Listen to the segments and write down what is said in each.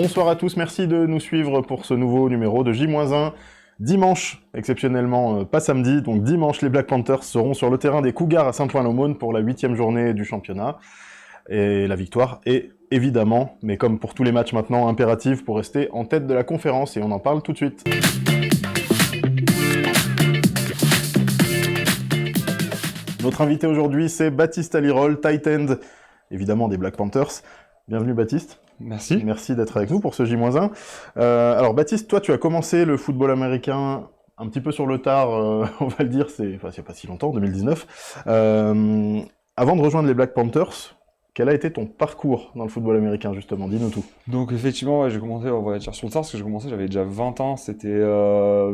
Bonsoir à tous, merci de nous suivre pour ce nouveau numéro de J-1. Dimanche, exceptionnellement pas samedi, donc dimanche, les Black Panthers seront sur le terrain des Cougars à Saint-Ouen-l'Aumône pour la 8e journée du championnat. Et la victoire est évidemment, mais comme pour tous les matchs maintenant, impérative pour rester en tête de la conférence, et on en parle tout de suite. Notre invité aujourd'hui, c'est Baptiste Alirol, tight end, évidemment des Black Panthers. Bienvenue Baptiste. Merci. Merci d'être avec nous pour ce J-1. Alors Baptiste, toi tu as commencé le football américain un petit peu sur le tard, on va le dire, il n'y a pas si longtemps, 2019. Avant de rejoindre les Black Panthers, quel a été ton parcours dans le football américain justement? Dis-nous tout. Donc effectivement, j'ai commencé, on va dire sur le tard, parce que j'ai commencé, j'avais déjà 20 ans, c'était lors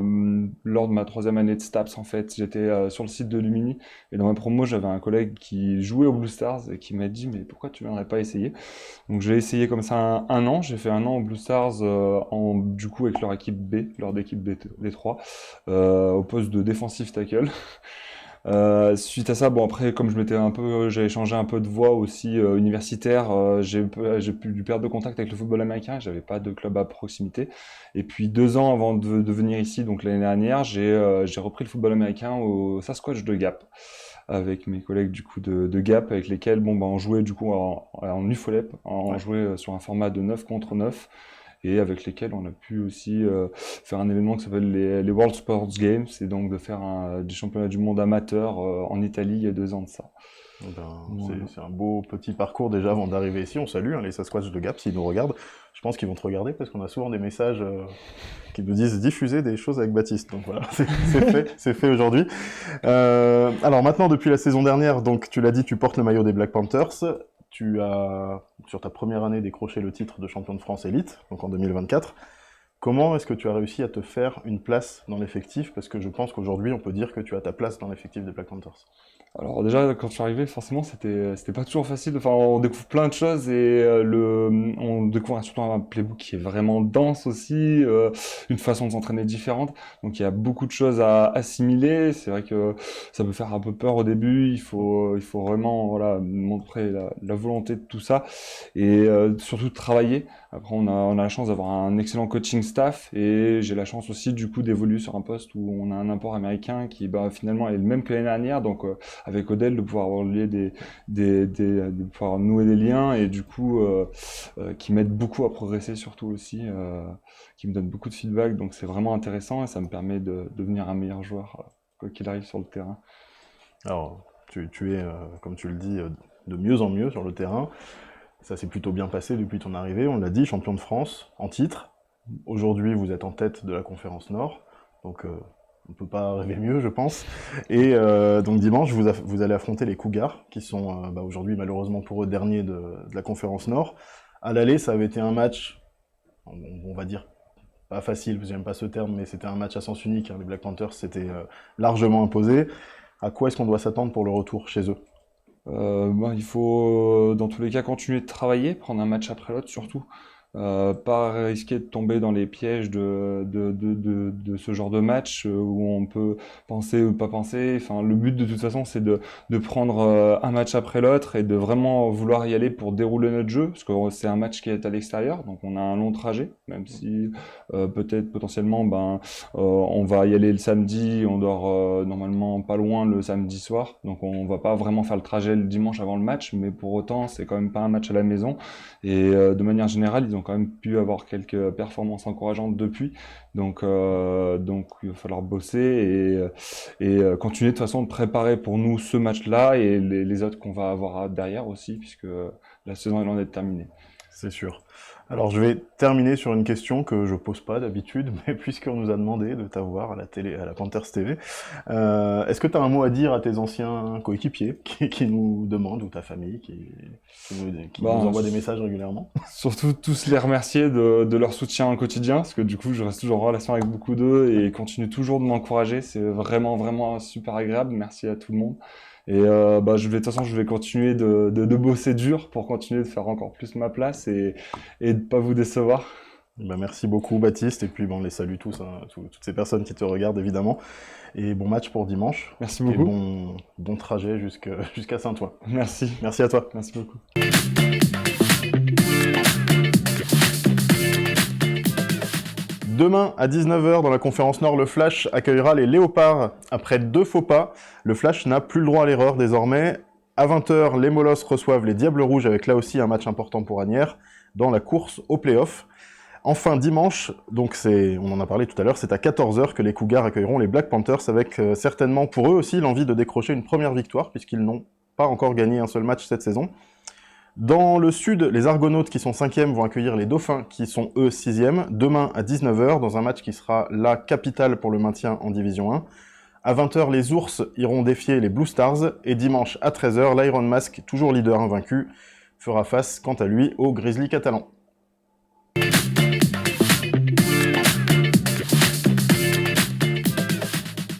de ma 3e année de STAPS en fait, j'étais sur le site de Lumini, et dans ma promo, j'avais un collègue qui jouait aux Blue Stars, et qui m'a dit, mais pourquoi tu viendrais pas essayer? Donc j'ai essayé comme ça un an, j'ai fait un an aux Blue Stars, du coup avec leur équipe B, leur équipe D3, au poste de defensive tackle. Suite à ça, bon après comme j'avais changé un peu de voie aussi universitaire, j'ai dû perdre de contact avec le football américain, j'avais pas de club à proximité. Et puis 2 ans avant de venir ici, donc l'année dernière, j'ai repris le football américain au Sasquatch de Gap, avec mes collègues du coup de Gap, avec lesquels on jouait du coup en UFOLEP, on jouait sur un format de 9 contre 9. Et avec lesquels on a pu aussi faire un événement qui s'appelle les World Sports Games, et donc de faire des championnats du monde amateur en Italie il y a 2 ans de ça. C'est un beau petit parcours déjà avant d'arriver ici. On salue les Sasquatch de Gap s'ils nous regardent. Je pense qu'ils vont te regarder parce qu'on a souvent des messages qui nous disent diffuser des choses avec Baptiste. Donc voilà, c'est fait aujourd'hui. Alors maintenant, depuis la saison dernière, donc tu l'as dit, tu portes le maillot des Black Panthers. Tu as, sur ta première année, décroché le titre de champion de France élite, donc en 2024. Comment est-ce que tu as réussi à te faire une place dans l'effectif? Parce que je pense qu'aujourd'hui, on peut dire que tu as ta place dans l'effectif des Black Panthers. Alors déjà, quand je suis arrivé, forcément, c'était pas toujours facile. Enfin, on découvre plein de choses et on découvre surtout un playbook qui est vraiment dense aussi, une façon de s'entraîner différente. Donc il y a beaucoup de choses à assimiler. C'est vrai que ça peut faire un peu peur au début. Il faut vraiment montrer la volonté de tout ça et surtout de travailler. Après, on a la chance d'avoir un excellent coaching staff et j'ai la chance aussi du coup d'évoluer sur un poste où on a un import américain qui finalement est le même que l'année dernière. Donc avec Odell, de pouvoir relier de pouvoir nouer des liens et du coup qui m'aide beaucoup à progresser surtout aussi, qui me donne beaucoup de feedback, donc c'est vraiment intéressant et ça me permet de devenir un meilleur joueur quoi qu'il arrive sur le terrain. Alors tu es, comme tu le dis, de mieux en mieux sur le terrain. Ça s'est plutôt bien passé depuis ton arrivée, on l'a dit, champion de France en titre. Aujourd'hui, vous êtes en tête de la conférence Nord, donc on ne peut pas rêver mieux, je pense. Et donc dimanche, vous allez affronter les Cougars, qui sont aujourd'hui, malheureusement pour eux, derniers de la conférence Nord. À l'aller, ça avait été un match, on va dire, pas facile, parce que j'aime pas ce terme, mais c'était un match à sens unique. Les Black Panthers s'étaient largement imposés. À quoi est-ce qu'on doit s'attendre pour le retour chez eux? Il faut dans tous les cas continuer de travailler, prendre un match après l'autre surtout. Pas risquer de tomber dans les pièges de ce genre de match où on peut penser ou pas penser. Enfin, le but de toute façon, c'est de prendre un match après l'autre et de vraiment vouloir y aller pour dérouler notre jeu, parce que c'est un match qui est à l'extérieur, donc on a un long trajet, même si peut-être potentiellement on va y aller le samedi, on dort normalement pas loin le samedi soir, donc on va pas vraiment faire le trajet le dimanche avant le match, mais pour autant c'est quand même pas un match à la maison et de manière générale ils ont quand même pu avoir quelques performances encourageantes depuis, donc il va falloir bosser et continuer de toute façon de préparer pour nous ce match-là et les autres qu'on va avoir derrière aussi, puisque la saison est loin d'être terminée. C'est sûr. Alors je vais terminer sur une question que je pose pas d'habitude, mais puisqu'on nous a demandé de t'avoir à la télé, à la Panthers TV, est-ce que tu as un mot à dire à tes anciens coéquipiers qui nous demandent, ou ta famille qui nous envoie des messages régulièrement? Surtout tous les remercier de leur soutien au quotidien, parce que du coup je reste toujours en relation avec beaucoup d'eux et ils continuent toujours de m'encourager, c'est vraiment vraiment super agréable, merci à tout le monde. Et de toute façon, je vais continuer de bosser dur pour continuer de faire encore plus ma place et de pas vous décevoir. Merci beaucoup Baptiste, et puis on les salue tous, toutes ces personnes qui te regardent évidemment. Et bon match pour dimanche. Merci beaucoup. Et bon trajet jusqu'à Saint-Ouen. Merci. Merci à toi. Merci beaucoup. Demain, à 19h, dans la conférence Nord, le Flash accueillera les Léopards. Après 2 faux pas, le Flash n'a plus le droit à l'erreur désormais. À 20h, les Molosses reçoivent les Diables Rouges, avec là aussi un match important pour Asnières, dans la course au play-off. Enfin, dimanche, donc on en a parlé tout à l'heure, c'est à 14h que les Cougars accueilleront les Black Panthers, avec certainement pour eux aussi l'envie de décrocher une première victoire, puisqu'ils n'ont pas encore gagné un seul match cette saison. Dans le sud, les Argonautes qui sont 5e vont accueillir les Dauphins qui sont eux 6e, demain à 19h, dans un match qui sera là capital pour le maintien en Division 1. À 20h, les Ours iront défier les Blue Stars, et dimanche à 13h, l'Iron Mask, toujours leader invaincu, fera face quant à lui aux Grizzlies catalans.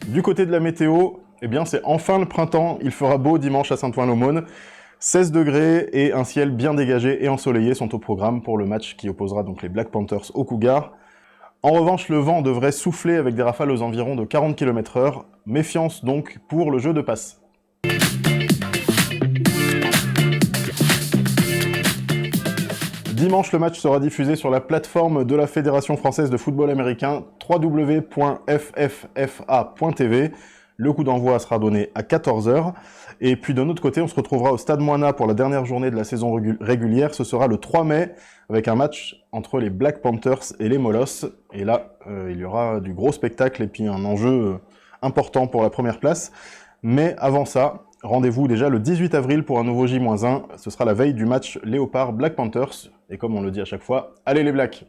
Du côté de la météo, eh bien c'est enfin le printemps, il fera beau dimanche à Saint-Ouen-l'Aumône. 16 degrés et un ciel bien dégagé et ensoleillé sont au programme pour le match qui opposera donc les Black Panthers aux Cougars. En revanche, le vent devrait souffler avec des rafales aux environs de 40 km/h. Méfiance donc pour le jeu de passe. Dimanche, le match sera diffusé sur la plateforme de la Fédération française de football américain, www.fffa.tv. Le coup d'envoi sera donné à 14h. Et puis de notre côté, on se retrouvera au Stade Moina pour la dernière journée de la saison régulière. Ce sera le 3 mai, avec un match entre les Black Panthers et les Molosses. Et là, il y aura du gros spectacle et puis un enjeu important pour la première place. Mais avant ça, rendez-vous déjà le 18 avril pour un nouveau J-1. Ce sera la veille du match Léopard Black Panthers. Et comme on le dit à chaque fois, allez les Blacks!